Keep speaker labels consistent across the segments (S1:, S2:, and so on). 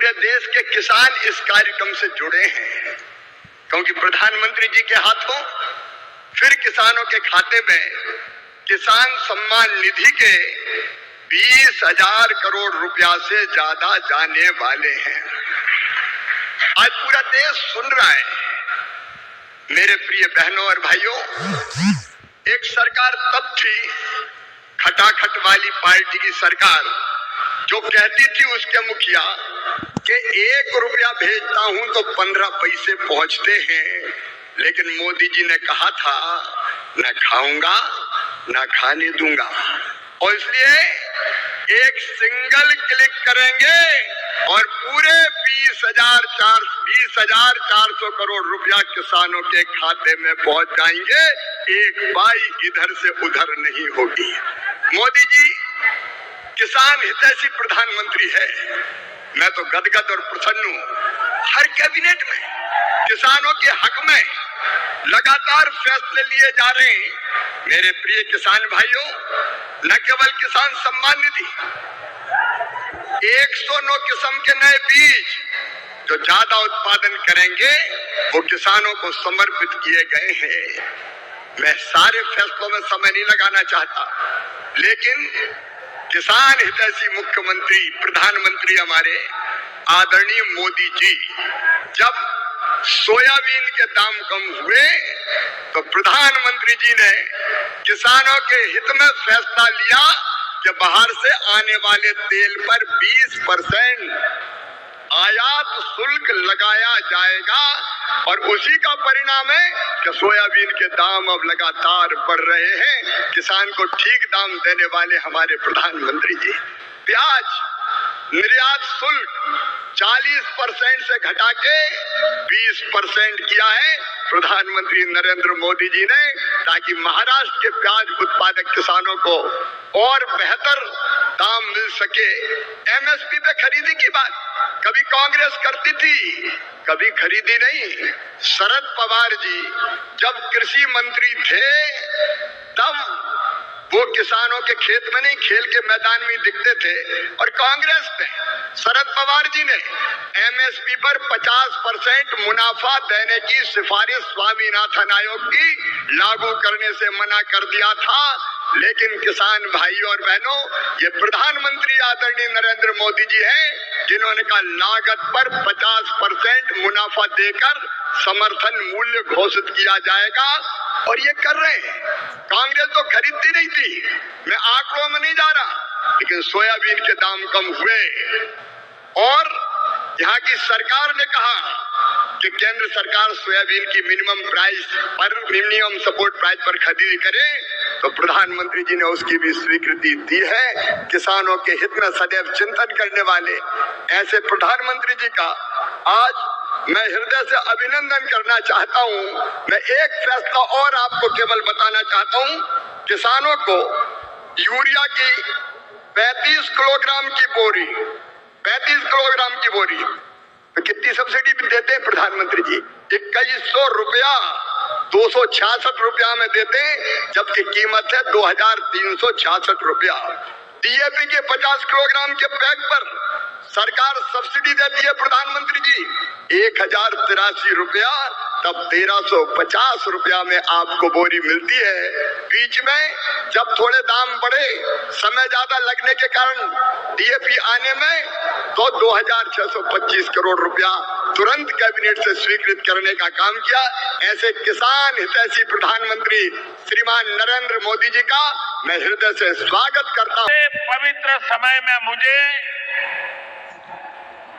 S1: पूरे देश के किसान इस कार्यक्रम से जुड़े हैं, क्योंकि प्रधानमंत्री जी के हाथों फिर किसानों के खाते में किसान सम्मान निधि के 20,000 करोड़ रुपया से ज्यादा जाने वाले हैं। आज पूरा देश सुन रहा है। मेरे प्रिय बहनों और भाइयों, एक सरकार तब थी, खटाखट वाली पार्टी की सरकार, जो कहती थी उसके मुखिया कि 1 रुपया भेजता हूं तो 15 पैसे पहुंचते हैं, लेकिन मोदी जी ने कहा था न खाऊंगा न खाने दूंगा, और इसलिए एक सिंगल क्लिक करेंगे और पूरे 20,400 करोड़ रुपया किसानों के खाते में पहुंच जाएंगे। एक पाई इधर से उधर नहीं होगी। मोदी जी किसान हितैषी प्रधानमंत्री है। मैं तो गदगद और प्रसन्न हूं। हर कैबिनेट में किसानों के हक में लगातार फैसले लिए जा रहे हैं। मेरे प्रिय किसान भाइयों, न केवल किसान सम्मान निधि, 109 किस्म के नए बीज जो ज्यादा उत्पादन करेंगे वो किसानों को समर्पित किए गए हैं। मैं सारे फैसलों में समय नहीं लगाना चाहता, लेकिन किसान हितैषी मुख्यमंत्री प्रधानमंत्री हमारे आदरणीय मोदी जी, जब सोयाबीन के दाम कम हुए तो प्रधानमंत्री जी ने किसानों के हित में फैसला लिया कि बाहर से आने वाले तेल पर 20% आयात शुल्क लगाया जाएगा, और उसी का परिणाम है कि सोयाबीन के दाम अब लगातार बढ़ रहे हैं। किसान को ठीक दाम देने वाले हमारे प्रधानमंत्री जी। प्याज निर्यात शुल्क 40% से घटा के 20% किया है प्रधानमंत्री नरेंद्र मोदी जी ने, ताकि महाराष्ट्र के प्याज उत्पादक किसानों को और बेहतर दाम मिल सके। एमएसपी पे खरीदी की बात कभी कांग्रेस करती थी, कभी खरीदी नहीं। शरद पवार जी जब कृषि मंत्री थे तब वो किसानों के खेत में नहीं, खेल के मैदान में दिखते थे, और कांग्रेस ने, शरद पवार जी ने एमएसपी पर 50% मुनाफा देने की सिफारिश स्वामीनाथन आयोग की लागू करने से मना कर दिया था। लेकिन किसान भाइयों और बहनों, ये प्रधानमंत्री आदरणीय नरेंद्र मोदी जी हैं जिन्होंने कहा लागत पर 50% मुनाफा देकर समर्थन मूल्य घोषित किया जाएगा, और ये कर रहे हैं। कांग्रेस तो खरीदती नहीं थी, मैं आंकड़ों में नहीं जा रहा, लेकिन सोयाबीन के दाम कम हुए और यहाँ की सरकार ने कहा कि केंद्र सरकार सोयाबीन की मिनिमम सपोर्ट प्राइस पर खरीदी करे, तो प्रधानमंत्री जी ने उसकी भी स्वीकृति दी है। किसानों के हित में सदैव चिंतन करने वाले ऐसे प्रधानमंत्री जी का आज मैं हृदय से अभिनंदन करना चाहता हूं। मैं एक फैसला और आपको केवल बताना चाहता हूं, किसानों को यूरिया की 35 किलोग्राम की बोरी, 35 किलोग्राम की बोरी तो कितनी सब्सिडी देते हैं प्रधानमंत्री जी? 2100 रुपया 266 रुपया में देते हैं, जबकि कीमत है 2366 रुपया। डीएपी के 50 किलोग्राम के बैग पर सरकार सब्सिडी देती है प्रधानमंत्री जी 1083 रुपया, तब 1350 रुपया में आपको बोरी मिलती है। बीच में जब थोड़े दाम बढ़े, समय ज्यादा लगने के कारण डीएपी आने में, तो 2625 करोड़ रुपया तुरंत कैबिनेट से स्वीकृत करने का काम किया। ऐसे किसान हितैषी प्रधानमंत्री श्रीमान नरेंद्र मोदी जी का मैं हृदय से स्वागत करता हूँ।
S2: पवित्र समय में मुझे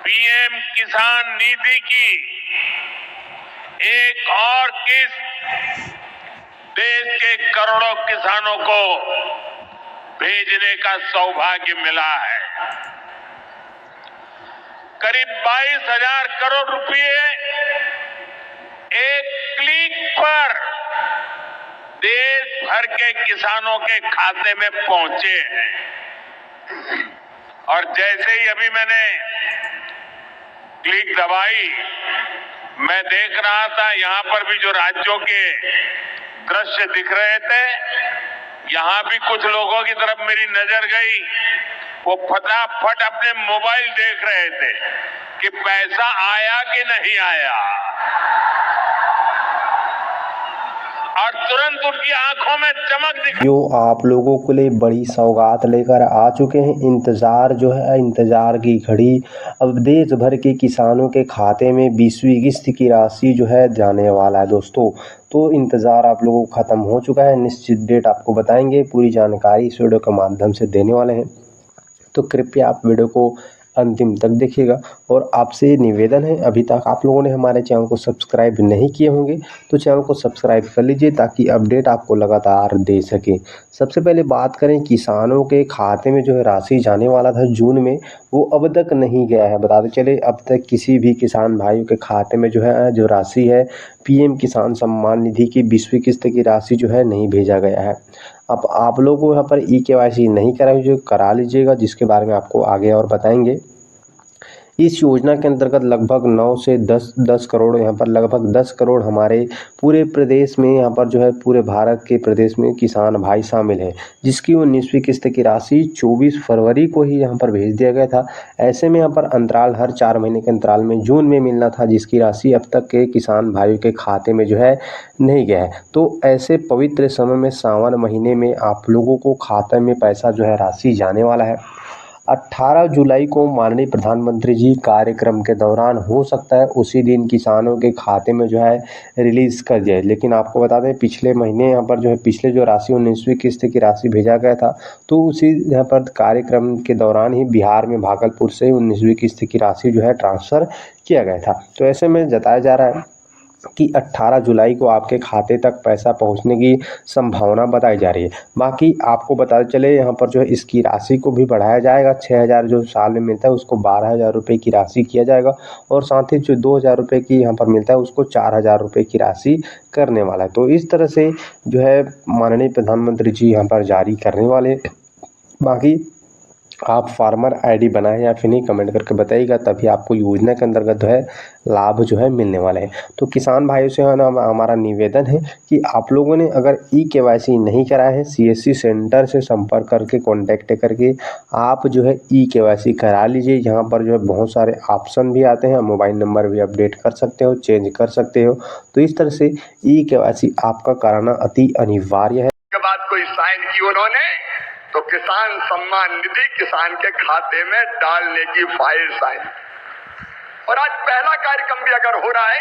S2: पीएम किसान निधि की एक और किस्त देश के करोड़ों किसानों को भेजने का सौभाग्य मिला है। करीब 22,000 करोड़ रुपए एक क्लिक पर देश भर के किसानों के खाते में पहुंचे हैं। और जैसे ही अभी मैंने क्लिक दबाई, मैं देख रहा था यहां पर भी जो राज्यों के दृश्य दिख रहे थे, यहां भी कुछ लोगों की तरफ मेरी नजर गई। वो फटाफट अपने मोबाइल देख रहे थे कि पैसा आया कि नहीं आया, और तुरंत उनकी आंखों में चमक दिखी।
S3: जो आप लोगों के लिए बड़ी सौगात लेकर आ चुके हैं। इंतज़ार जो है, इंतज़ार की घड़ी अब देश भर के किसानों के खाते में 20वीं किस्त की राशि जो है जाने वाला है दोस्तों। तो इंतज़ार आप लोगों को ख़त्म हो चुका है। निश्चित डेट आपको बताएंगे, पूरी जानकारी इस वीडियो के माध्यम से देने वाले हैं। तो कृपया आप वीडियो को अंतिम तक देखिएगा। और आपसे निवेदन है, अभी तक आप लोगों ने हमारे चैनल को सब्सक्राइब नहीं किए होंगे तो चैनल को सब्सक्राइब कर लीजिए ताकि अपडेट आपको लगातार दे सके। सबसे पहले बात करें किसानों के खाते में जो है राशि जाने वाला था जून में, वो अब तक नहीं गया है। बताते चले अब तक किसी भी किसान भाइयों के खाते में जो है जो राशि है पीएम किसान सम्मान निधि की 20वीं किस्त की राशि जो है नहीं भेजा गया है। अब आप लोगों को यहाँ पर ई-केवाईसी नहीं कराई जो करा लीजिएगा, जिसके बारे में आपको आगे और बताएंगे। इस योजना के अंतर्गत लगभग 9 से 10 करोड़ यहाँ पर लगभग 10 करोड़ हमारे पूरे प्रदेश में यहाँ पर जो है पूरे भारत के प्रदेश में किसान भाई शामिल हैं, जिसकी 19वीं किस्त की राशि 24 फरवरी को ही यहाँ पर भेज दिया गया था। ऐसे में यहाँ पर अंतराल हर 4 महीने के अंतराल में जून में मिलना था, जिसकी राशि अब तक के किसान भाइयों के खाते में जो है नहीं गया है। तो ऐसे पवित्र समय में सावन महीने में आप लोगों को खाते में पैसा जो है राशि जाने वाला है। 18 जुलाई को माननीय प्रधानमंत्री जी कार्यक्रम के दौरान हो सकता है उसी दिन किसानों के खाते में जो है रिलीज़ कर दिया। लेकिन आपको बता दें पिछले महीने यहाँ पर जो है पिछले जो राशि 19वीं किस्त की राशि भेजा गया था, तो उसी यहाँ पर कार्यक्रम के दौरान ही बिहार में भागलपुर से 19वीं किस्त की राशि जो है ट्रांसफ़र किया गया था। तो ऐसे में जताया जा रहा है कि 18 जुलाई को आपके खाते तक पैसा पहुंचने की संभावना बताई जा रही है। बाकी आपको बताते चले यहाँ पर जो है इसकी राशि को भी बढ़ाया जाएगा। 6,000 जो साल में मिलता है उसको 12,000 रुपये की राशि किया जाएगा, और साथ ही जो 2,000 रुपये की यहाँ पर मिलता है उसको 4,000 रुपये की राशि करने वाला है। तो इस तरह से जो है माननीय प्रधानमंत्री जी यहाँ पर जारी करने वाले। बाकी आप फार्मर आईडी बनाएं या फिर नहीं, कमेंट करके बताइएगा, तभी आपको योजना के अंतर्गत जो है लाभ जो है मिलने वाले हैं। तो किसान भाइयों से है ना हमारा निवेदन है कि आप लोगों ने अगर ई-केवाईसी नहीं कराया है, सीएससी सेंटर से संपर्क करके कॉन्टैक्ट करके आप जो है ई-केवाईसी करा लीजिए। यहाँ पर जो है बहुत सारे ऑप्शन भी आते हैं, मोबाइल नंबर भी अपडेट कर सकते हो, चेंज कर सकते हो। तो इस तरह से ई-केवाईसी आपका कराना अति अनिवार्य है।
S1: के बाद कोई साइन की उन्होंने तो किसान सम्मान निधि किसान के खाते में डालने की फाइल साइन। और आज पहला कार्यक्रम भी अगर हो रहा है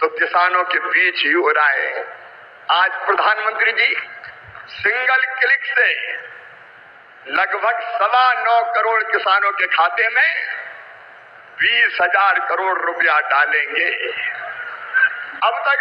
S1: तो किसानों के बीच ही हो रहा है। आज प्रधानमंत्री जी सिंगल क्लिक से लगभग 9.25 करोड़ किसानों के खाते में 20,000 करोड़ रुपया डालेंगे। अब तक